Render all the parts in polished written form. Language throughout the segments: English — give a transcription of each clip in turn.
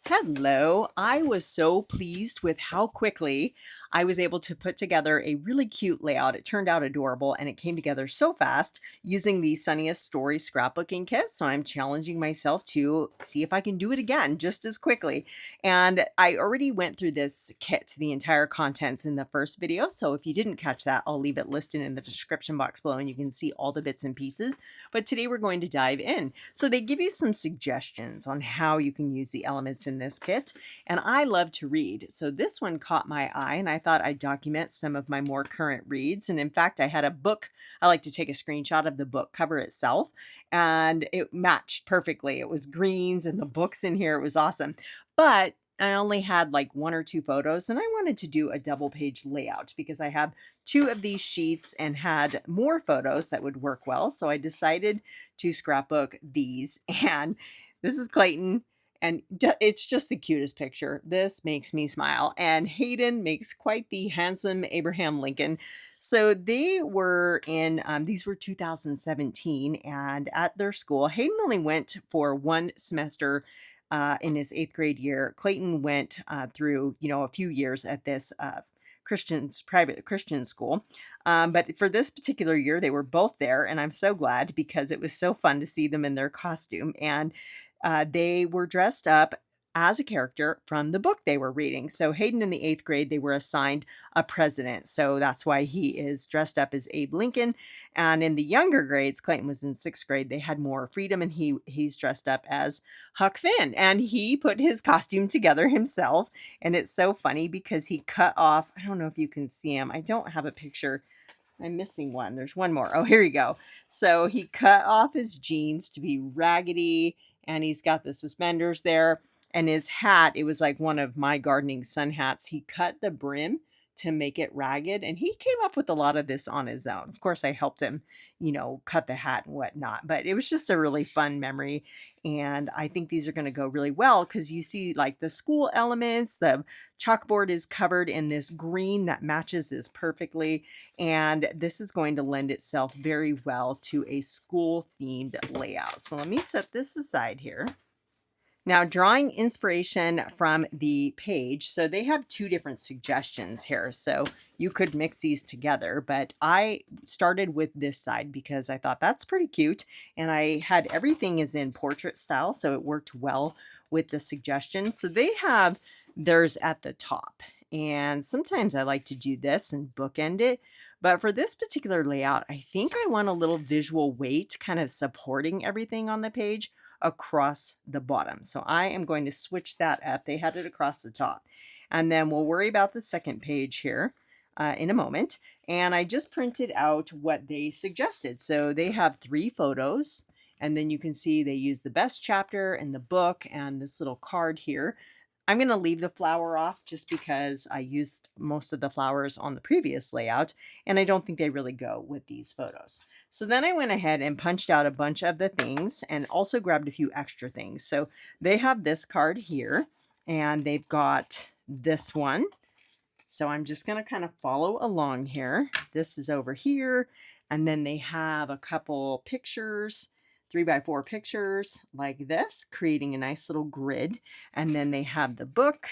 Hello. I was so pleased with how quickly I was able to put together a really cute layout. It turned out adorable and it came together so fast using the Sunniest Stories Scrapbooking Kit. So I'm challenging myself to see if I can do it again just as quickly. And I already went through this kit, the entire contents in the first video. So if you didn't catch that, I'll leave it listed in the description box below and you can see all the bits and pieces. But today we're going to dive in. So they give you some suggestions on how you can use the elements in this kit, and I love to read. So this one caught my eye and I thought I'd document some of my more current reads. And in fact, I had a book. I like to take a screenshot of the book cover itself and it matched perfectly. It was greens and the books in here. It was awesome. But I only had like one or two photos and I wanted to do a double page layout because I have two of these sheets and had more photos that would work well. So I decided to scrapbook these. And this is Clayton. And it's just the cutest picture. This makes me smile. And Hayden makes quite the handsome Abraham Lincoln. So they were in, these were 2017. And at their school, Hayden only went for one semester in his 8th grade year. Clayton went through, a few years at this private Christian school. But for this particular year, they were both there. And I'm so glad because it was so fun to see them in their costume. And they were dressed up as a character from the book they were reading. So Hayden in the 8th grade, they were assigned a president. So that's why he is dressed up as Abe Lincoln. And in the younger grades, Clayton was in 6th grade, they had more freedom and he's dressed up as Huck Finn. And he put his costume together himself. And it's so funny because he cut off, I don't know if you can see him. I don't have a picture. I'm missing one. There's one more. Oh, here you go. So he cut off his jeans to be raggedy and he's got the suspenders there. And his hat, it was like one of my gardening sun hats. He cut the brim to make it ragged. And he came up with a lot of this on his own. Of course, I helped him, cut the hat and whatnot. But it was just a really fun memory. And I think these are going to go really well because you see like the school elements. The chalkboard is covered in this green that matches this perfectly. And this is going to lend itself very well to a school themed layout. So let me set this aside here. Now, drawing inspiration from the page, so they have two different suggestions here. So you could mix these together, but I started with this side because I thought that's pretty cute. And I had everything is in portrait style, so it worked well with the suggestions. So they have theirs at the top. And sometimes I like to do this and bookend it. But for this particular layout, I think I want a little visual weight kind of supporting everything on the page across the bottom. So I am going to switch that up. They had it across the top. And then we'll worry about the second page here in a moment. And I just printed out what they suggested. So they have 3 photos. And then you can see they use the best chapter in the book and this little card here. I'm going to leave the flower off just because I used most of the flowers on the previous layout and I don't think they really go with these photos. So then I went ahead and punched out a bunch of the things and also grabbed a few extra things. So they have this card here and they've got this one. So I'm just going to kind of follow along here. This is over here. And then they have a couple pictures, 3x4 pictures like this, creating a nice little grid. And then they have the book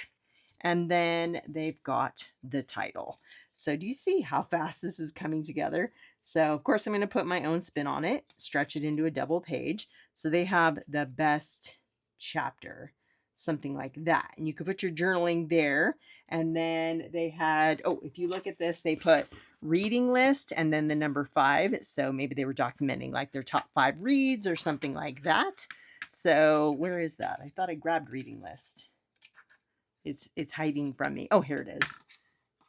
and then they've got the title. So do you see how fast this is coming together? So of course I'm going to put my own spin on it, stretch it into a double page. So they have the best chapter, something like that. And you could put your journaling there. And then they had, oh, if you look at this, they put reading list and then the number 5. So maybe they were documenting like their top 5 reads or something like that. So where is that? I thought I grabbed reading list. It's hiding from me. Oh, here it is.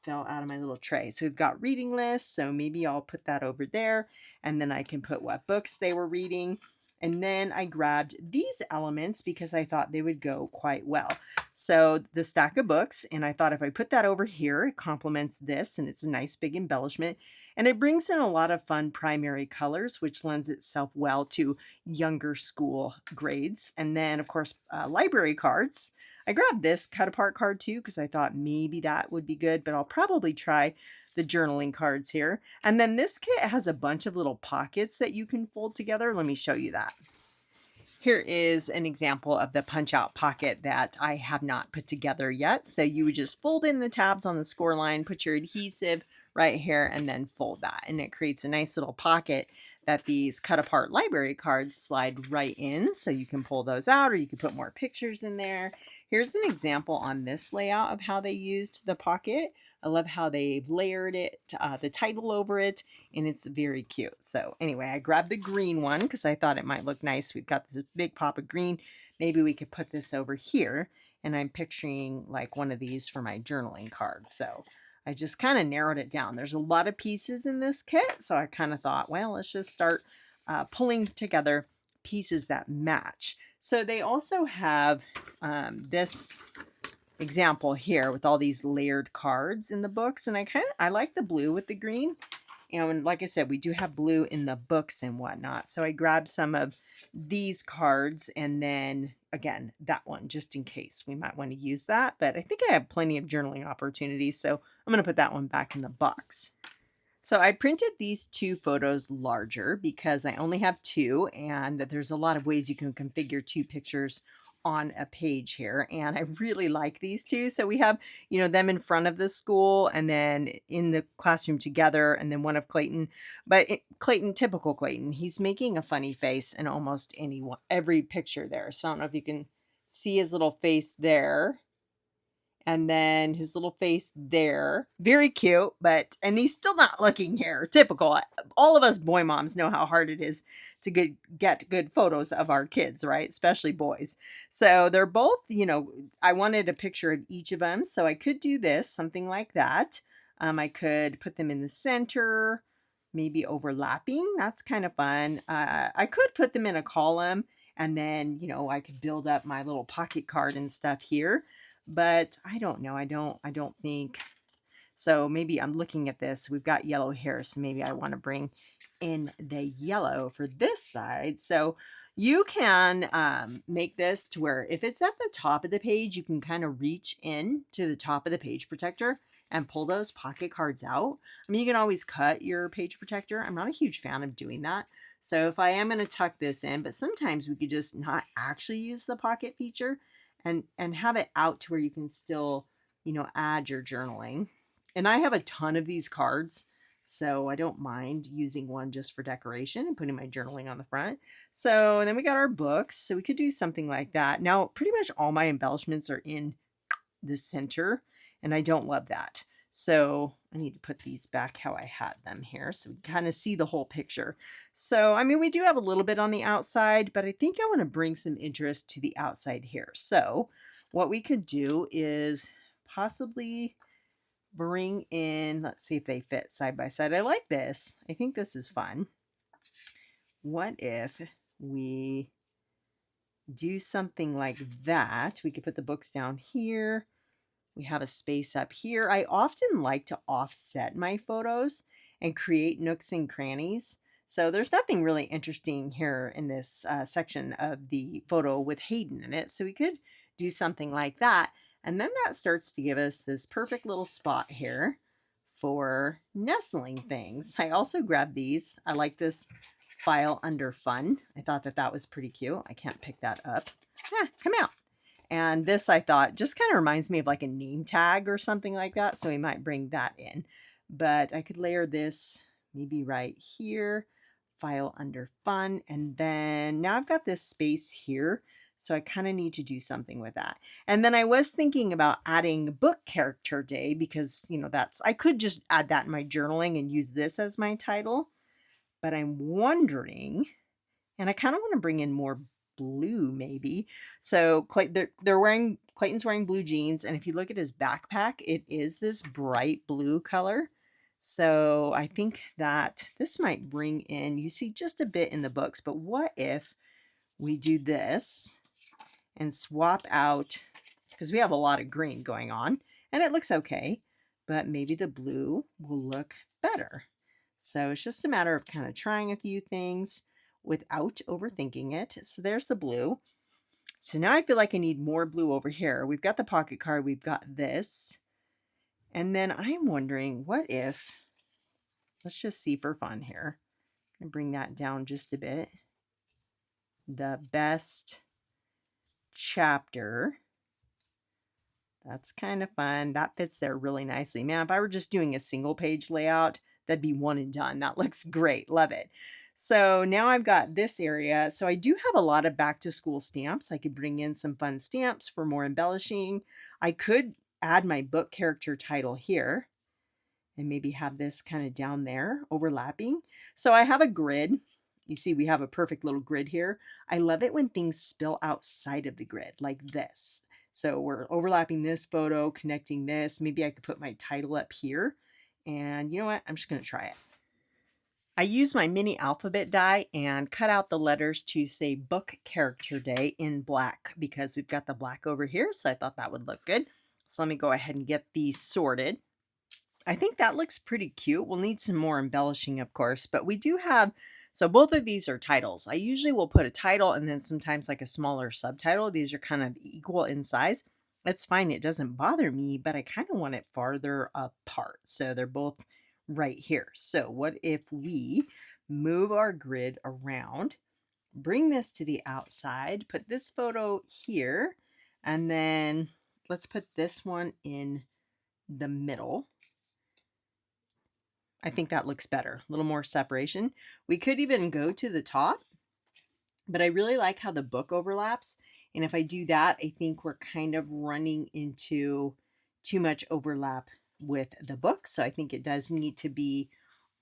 Fell out of my little tray. So we've got reading list. So maybe I'll put that over there and then I can put what books they were reading. And then I grabbed these elements because I thought they would go quite well. So the stack of books, and I thought if I put that over here, it complements this and it's a nice big embellishment. And it brings in a lot of fun primary colors, which lends itself well to younger school grades. And then of course, library cards. I grabbed this cut apart card too, because I thought maybe that would be good, but I'll probably try the journaling cards here. And then this kit has a bunch of little pockets that you can fold together. Let me show you that. Here is an example of the punch out pocket that I have not put together yet. So you would just fold in the tabs on the score line, put your adhesive right here, and then fold that. And it creates a nice little pocket that these cut apart library cards slide right in. So you can pull those out or you can put more pictures in there. Here's an example on this layout of how they used the pocket. I love how they've layered it, the title over it, and it's very cute. So anyway, I grabbed the green one because I thought it might look nice. We've got this big pop of green. Maybe we could put this over here, and I'm picturing like one of these for my journaling cards. So I just kind of narrowed it down. There's a lot of pieces in this kit, so I kind of thought, well, let's just start pulling together pieces that match. So they also have this example here with all these layered cards in the books, and I like the blue with the green, and like I said, we do have blue in the books and whatnot. So I grabbed some of these cards, and then again that one just in case we might want to use that, but I think I have plenty of journaling opportunities, so I'm going to put that one back in the box. So I printed these two photos larger because I only have two, and there's a lot of ways you can configure two pictures on a page here, and I really like these two. So we have, you know, them in front of the school and then in the classroom together, and then one of Clayton. But Clayton, typical Clayton, he's making a funny face in almost every picture there. So I don't know if you can see his little face there. And then his little face there. Very cute, and he's still not looking here. Typical. All of us boy moms know how hard it is to get good photos of our kids, right? Especially boys. So they're both, you know, I wanted a picture of each of them. So I could do this, something like that. I could put them in the center, maybe overlapping. That's kind of fun. I could put them in a column, and then, you know, I could build up my little pocket card and stuff here. But I don't know. I don't think so. Maybe I'm looking at this. We've got yellow hair, so maybe I want to bring in the yellow for this side. So you can make this to where if it's at the top of the page, you can kind of reach in to the top of the page protector and pull those pocket cards out. I mean, you can always cut your page protector. I'm not a huge fan of doing that. So if I am going to tuck this in, but sometimes we could just not actually use the pocket feature and have it out to where you can still, you know, add your journaling. And I have a ton of these cards, so I don't mind using one just for decoration and putting my journaling on the front. So, and then we got our books, so we could do something like that. Now, pretty much all my embellishments are in the center, and I don't love that. So I need to put these back how I had them here so we kind of see the whole picture. So, I mean, we do have a little bit on the outside, but I think I want to bring some interest to the outside here. So what we could do is possibly bring in, let's see if they fit side by side. I like this. I think this is fun. What if we do something like that? We could put the books down here. We have a space up here. I often like to offset my photos and create nooks and crannies. So there's nothing really interesting here in this section of the photo with Hayden in it. So we could do something like that. And then that starts to give us this perfect little spot here for nestling things. I also grabbed these. I like this file under fun. I thought that that was pretty cute. I can't pick that up. Come out. And this, I thought, just kind of reminds me of like a name tag or something like that. So we might bring that in. But I could layer this maybe right here, file under fun. And then now I've got this space here. So I kind of need to do something with that. And then I was thinking about adding book character day because, you know, I could just add that in my journaling and use this as my title. But I'm wondering, and I kind of want to bring in more blue maybe. So Clayton's wearing blue jeans, and if you look at his backpack, it is this bright blue color. So I think that this might bring in, you see just a bit in the books, but what if we do this and swap out, because we have a lot of green going on and it looks okay, but maybe the blue will look better. So it's just a matter of kind of trying a few things without overthinking it. So there's the blue. So now I feel like I need more blue over here. We've got the pocket card. We've got this. And then I'm wondering, what if, let's just see for fun here. I'm going to bring that down just a bit. the best chapter. That's kind of fun. That fits there really nicely. Man, if I were just doing a single page layout, that'd be one and done. That looks great. Love it. So now I've got this area. So I do have a lot of back to school stamps. I could bring in some fun stamps for more embellishing. I could add my book character title here and maybe have this kind of down there overlapping. So I have a grid. You see, we have a perfect little grid here. I love it when things spill outside of the grid like this. So we're overlapping this photo, connecting this. Maybe I could put my title up here. And you know what? I'm just going to try it. I used my mini alphabet die and cut out the letters to say book character day in black because we've got the black over here. So I thought that would look good. So let me go ahead and get these sorted. I think that looks pretty cute. We'll need some more embellishing, of course, but we do have, so both of these are titles. I usually will put a title and then sometimes like a smaller subtitle. These are kind of equal in size. That's fine. It doesn't bother me, but I kind of want it farther apart. So they're both right here. So what if we move our grid around, bring this to the outside, put this photo here, and then let's put this one in the middle. I think that looks better, a little more separation. We could even go to the top, but I really like how the book overlaps. And if I do that, I think we're kind of running into too much overlap with the book. So I think it does need to be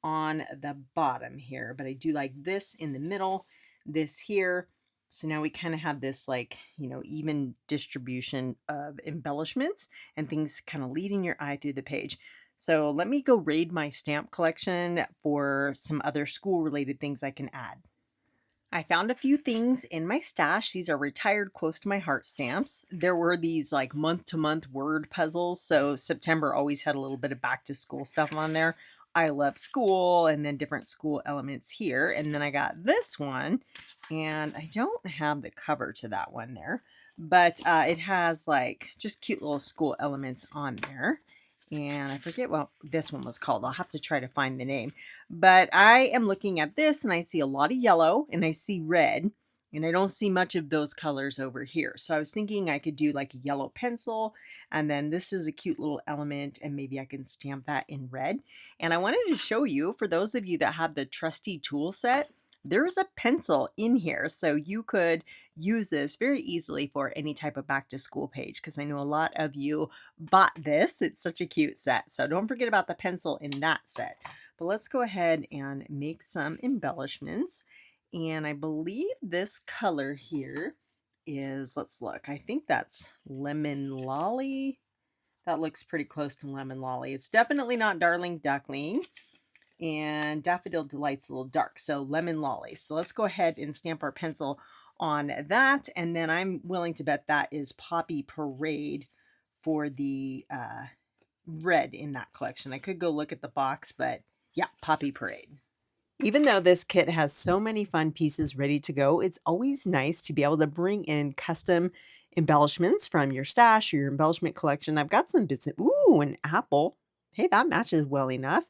on the bottom here, but I do like this in the middle, this here. So now we kind of have this like, even distribution of embellishments and things kind of leading your eye through the page. So let me go raid my stamp collection for some other school related things I can add. I found a few things in my stash. These are retired close to my heart stamps. There were these like month to month word puzzles. So September always had a little bit of back to school stuff on there. I love school and then different school elements here. And then I got this one and I don't have the cover to that one there, but it has like just cute little school elements on there. And I forget what this one was called. I'll have to try to find the name. But I am looking at this and I see a lot of yellow and I see red. And I don't see much of those colors over here. So I was thinking I could do like a yellow pencil. And then this is a cute little element. And maybe I can stamp that in red. And I wanted to show you, for those of you that have the trusty tool set, there's a pencil in here. So you could use this very easily for any type of back to school page, because I know a lot of you bought this. It's such a cute set. So don't forget about the pencil in that set. But let's go ahead and make some embellishments. And I believe this color here is, let's look, I think that's Lemon Lolly. That looks pretty close to Lemon Lolly. It's definitely not Darling Duckling. And Daffodil Delight's a little dark, so Lemon Lolly. So let's go ahead and stamp our pencil on that. And then I'm willing to bet that is Poppy Parade for the red in that collection. I could go look at the box, but yeah, Poppy Parade. Even though this kit has so many fun pieces ready to go, it's always nice to be able to bring in custom embellishments from your stash or your embellishment collection. I've got some bits of, ooh, an apple. Hey, that matches well enough.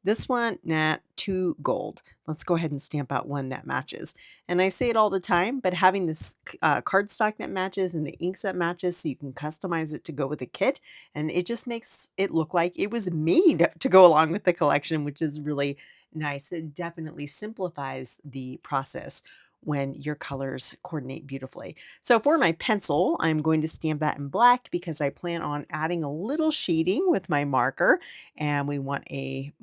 This one, nah, too gold. Let's go ahead and stamp out one that matches. And I say it all the time, but having this cardstock that matches and the inks that matches so you can customize it to go with the kit, and it just makes it look like it was made to go along with the collection, which is really nice. It definitely simplifies the process when your colors coordinate beautifully. So for my pencil, I'm going to stamp that in black because I plan on adding a little shading with my marker, and we want a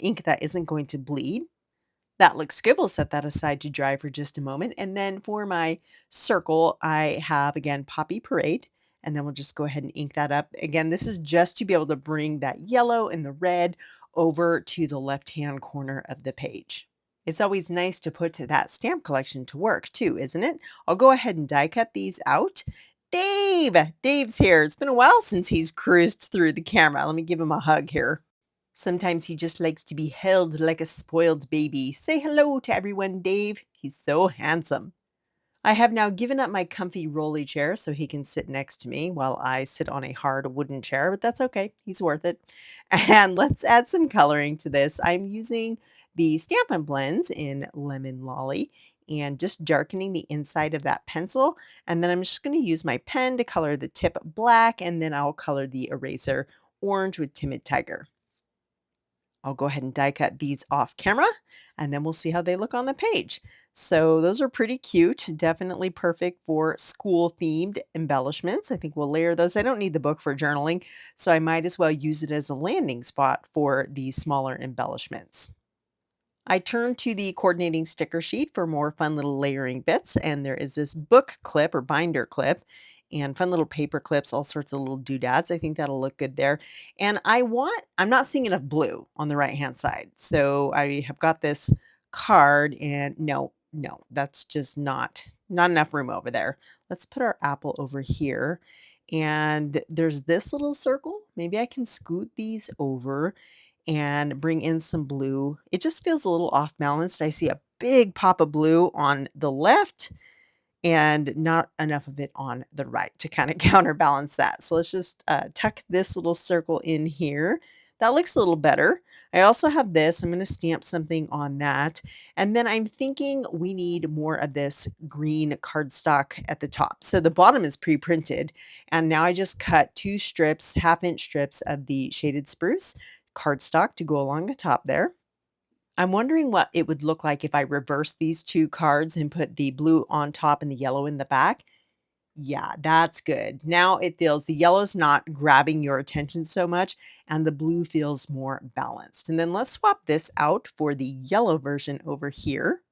ink that isn't going to bleed. That looks good. We'll set that aside to dry for just a moment. And then for my circle, I have, again, Poppy Parade. And then we'll just go ahead and ink that up. Again, this is just to be able to bring that yellow and the red over to the left-hand corner of the page. It's always nice to put that stamp collection to work too, isn't it? I'll go ahead and die cut these out. Dave's here. It's been a while since he's cruised through the camera. Let me give him a hug here. Sometimes he just likes to be held like a spoiled baby. Say hello to everyone, Dave. He's so handsome. I have now given up my comfy rolly chair so he can sit next to me while I sit on a hard wooden chair, but that's okay. He's worth it. And let's add some coloring to this. I'm using the Stampin' Blends in Lemon Lolly, and just darkening the inside of that pencil. And then I'm just going to use my pen to color the tip black, and then I'll color the eraser orange with Timid Tiger. I'll go ahead and die cut these off camera, and then we'll see how they look on the page. So those are pretty cute, definitely perfect for school themed embellishments. I think we'll layer those. I don't need the book for journaling, so I might as well use it as a landing spot for these smaller embellishments. I turned to the coordinating sticker sheet for more fun little layering bits, and there is this book clip or binder clip and fun little paper clips, all sorts of little doodads. I think that'll look good there. And I'm not seeing enough blue on the right hand side. So I have got this card, and no, that's just not enough room over there. Let's put our apple over here. And there's this little circle. Maybe I can scoot these over and bring in some blue. It just feels a little off balanced. I see a big pop of blue on the left and not enough of it on the right to kind of counterbalance that. So let's just tuck this little circle in here. That looks a little better. I also have this. I'm going to stamp something on that. And then I'm thinking we need more of this green cardstock at the top. So the bottom is pre-printed. And now I just cut 2 strips, half-inch strips of the shaded spruce cardstock to go along the top there. I'm wondering what it would look like if I reverse these 2 cards and put the blue on top and the yellow in the back. Yeah, that's good. Now it feels the yellow's not grabbing your attention so much, and the blue feels more balanced. And then let's swap this out for the yellow version over here.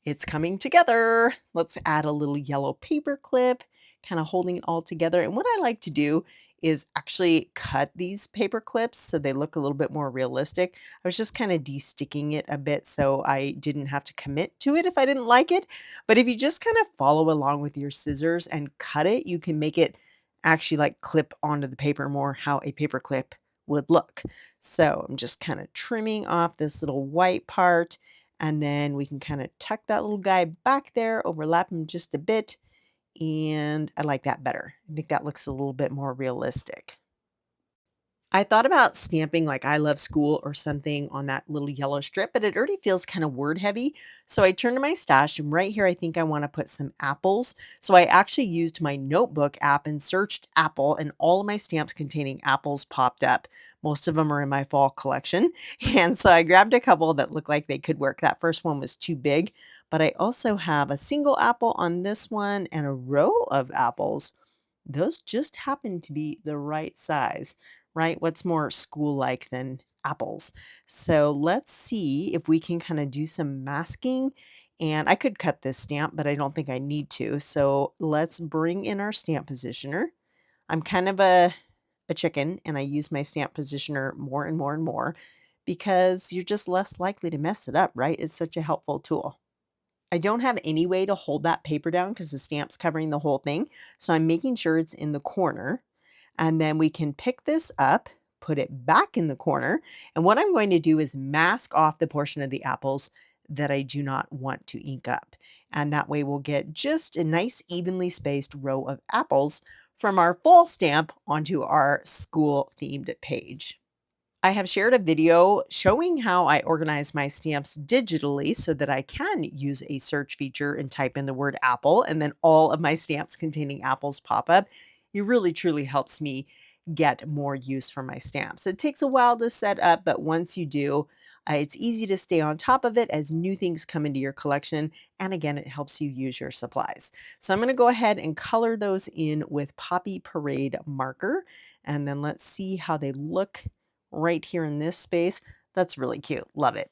It's coming together. Let's add a little yellow paper clip, kind of holding it all together. And what I like to do is actually cut these paper clips so they look a little bit more realistic. I was just kind of de-sticking it a bit so I didn't have to commit to it if I didn't like it. But if you just kind of follow along with your scissors and cut it, you can make it actually like clip onto the paper more how a paper clip would look. So I'm just kind of trimming off this little white part, and then we can kind of tuck that little guy back there, overlap him just a bit. And I like that better. I think that looks a little bit more realistic. I thought about stamping like "I love school" or something on that little yellow strip, but it already feels kind of word heavy. So I turned to my stash, and right here, I think I want to put some apples. So I actually used my notebook app and searched apple, and all of my stamps containing apples popped up. Most of them are in my fall collection. And so I grabbed a couple that looked like they could work. That first one was too big, but I also have a single apple on this one and a row of apples. Those just happen to be the right size, right? What's more school-like than apples? So let's see if we can kind of do some masking. And I could cut this stamp, but I don't think I need to. So let's bring in our stamp positioner. I'm kind of a chicken, and I use my stamp positioner more and more and more because you're just less likely to mess it up, right? It's such a helpful tool. I don't have any way to hold that paper down because the stamp's covering the whole thing. So I'm making sure it's in the corner. And then we can pick this up, put it back in the corner. And what I'm going to do is mask off the portion of the apples that I do not want to ink up. And that way we'll get just a nice evenly spaced row of apples from our fall stamp onto our school themed page. I have shared a video showing how I organize my stamps digitally so that I can use a search feature and type in the word apple, and then all of my stamps containing apples pop up. It really truly helps me get more use for my stamps. It takes a while to set up, but once you do, it's easy to stay on top of it as new things come into your collection. And again, it helps you use your supplies. So I'm going to go ahead and color those in with Poppy Parade marker. And then let's see how they look right here in this space. That's really cute. Love it.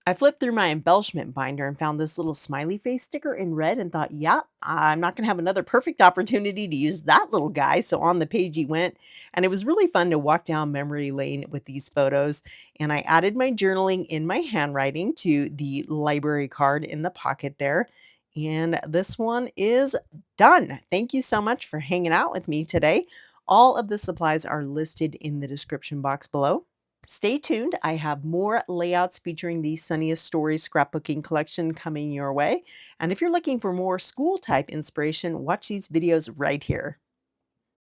I flipped through my embellishment binder and found this little smiley face sticker in red and thought, yeah, I'm not going to have another perfect opportunity to use that little guy. So on the page he went. And it was really fun to walk down memory lane with these photos. And I added my journaling in my handwriting to the library card in the pocket there. And this one is done. Thank you so much for hanging out with me today. All of the supplies are listed in the description box below. Stay tuned. I have more layouts featuring the Sunniest Stories Scrapbooking collection coming your way. And if you're looking for more school type inspiration, watch these videos right here.